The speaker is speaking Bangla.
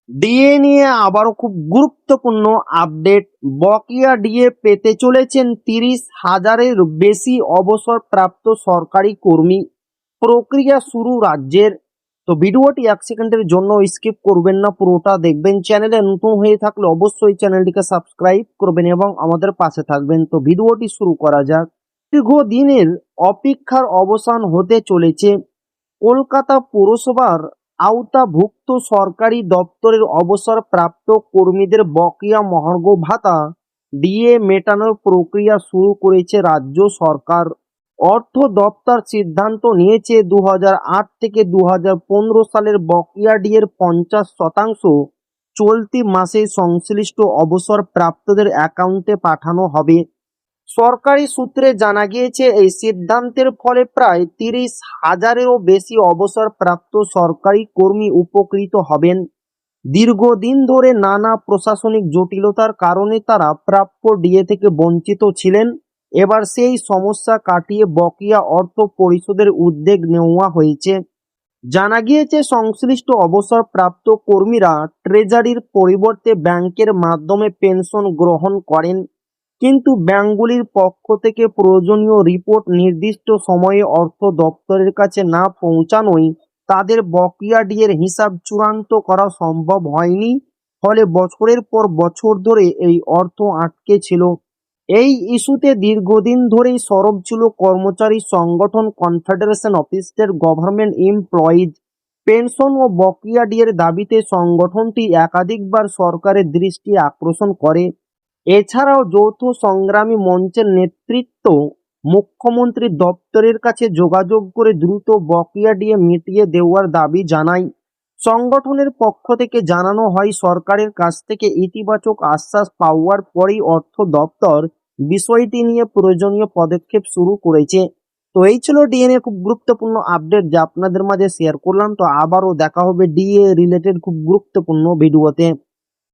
ডিএ নিয়ে আবারও খুব গুরুত্বপূর্ণ আপডেট। বকেয়া ডিএ পেতে চলেছেন 30,000-এর বেশি অবসরপ্রাপ্ত সরকারি কর্মী। প্রক্রিয়া শুরু রাজ্যের। তো ভিডিওটি 1 সেকেন্ডের জন্য স্কিপ করবেন না, পুরোটা দেখবেন। চ্যানেলে নতুন হয়ে থাকলে অবশ্যই চ্যানেলটিকে সাবস্ক্রাইব করবেন এবং আমাদের পাশে থাকবেন। তো ভিডিওটি শুরু করা যাক। দীর্ঘদিনের অপেক্ষার অবসান হতে চলেছে। কলকাতা পৌরসভার আওতাভুক্ত সরকারি দপ্তরের অবসরপ্রাপ্ত কর্মীদের বকেয়া মহার্ঘ ভাতা ডিএ মেটানোর প্রক্রিয়া শুরু করেছে রাজ্য সরকার। অর্থ দপ্তর সিদ্ধান্ত নিয়েছে 2008 থেকে 2015 সালের বকেয়া ডিএর 50% চলতি মাসে সংশ্লিষ্ট অবসরপ্রাপ্তদের অ্যাকাউন্টে পাঠানো হবে। সরকারি সূত্রে জানা গিয়েছে, এই সিদ্ধান্তের ফলে প্রায় 30,000-এরও বেশি অবসরপ্রাপ্ত সরকারি কর্মী উপকৃত হবেন। দীর্ঘদিন ধরে নানা প্রশাসনিক জটিলতার কারণে তারা প্রাপ্য ডিএ থেকে বঞ্চিত ছিলেন। এবার সেই সমস্যা কাটিয়ে বকেয়া অর্থ পরিশোধের উদ্যোগ নেওয়া হয়েছে। জানা গিয়েছে, সংশ্লিষ্ট অবসরপ্রাপ্ত কর্মীরা ট্রেজারির পরিবর্তে ব্যাংকের মাধ্যমে পেনশন গ্রহণ করেন, কিন্তু ব্যাংকগুলির পক্ষ থেকে প্রয়োজনীয় রিপোর্ট নির্দিষ্ট সময়ে অর্থ দপ্তরের কাছে না পৌঁছানোয় তাদের বকেয়া ডিএর হিসাব চূড়ান্ত করা সম্ভব হয়নি। ফলে বছরের পর বছর ধরে এই অর্থ আটকে ছিল। এই ইস্যুতে দীর্ঘদিন ধরেই সরব ছিল কর্মচারী সংগঠন confederation of state government employees. Pension ও বকেয়া ডিএর দাবিতে সংগঠনটি একাধিকবার সরকারের দৃষ্টি আকর্ষণ করে। এছাড়াও যৌথ সংগ্রামী মঞ্চের নেতৃত্ব মুখ্যমন্ত্রী দপ্তরের কাছে যোগাযোগ করে দ্রুত বকেয়া ডিএ মিটিয়ে দেওয়ার দাবি জানায়। সংগঠনের পক্ষ থেকে জানানো হয়, সরকারের কাছ থেকে ইতিবাচক আশ্বাস পাওয়ার পরেই অর্থ দপ্তর বিষয়টি নিয়ে প্রয়োজনীয় পদক্ষেপ শুরু করেছে। তো এই ছিল ডিএ খুব গুরুত্বপূর্ণ আপডেট যা আপনাদের মাঝে শেয়ার করলাম। তো আবারও দেখা হবে ডিএ রিলেটেড খুব গুরুত্বপূর্ণ ভিডিওতে।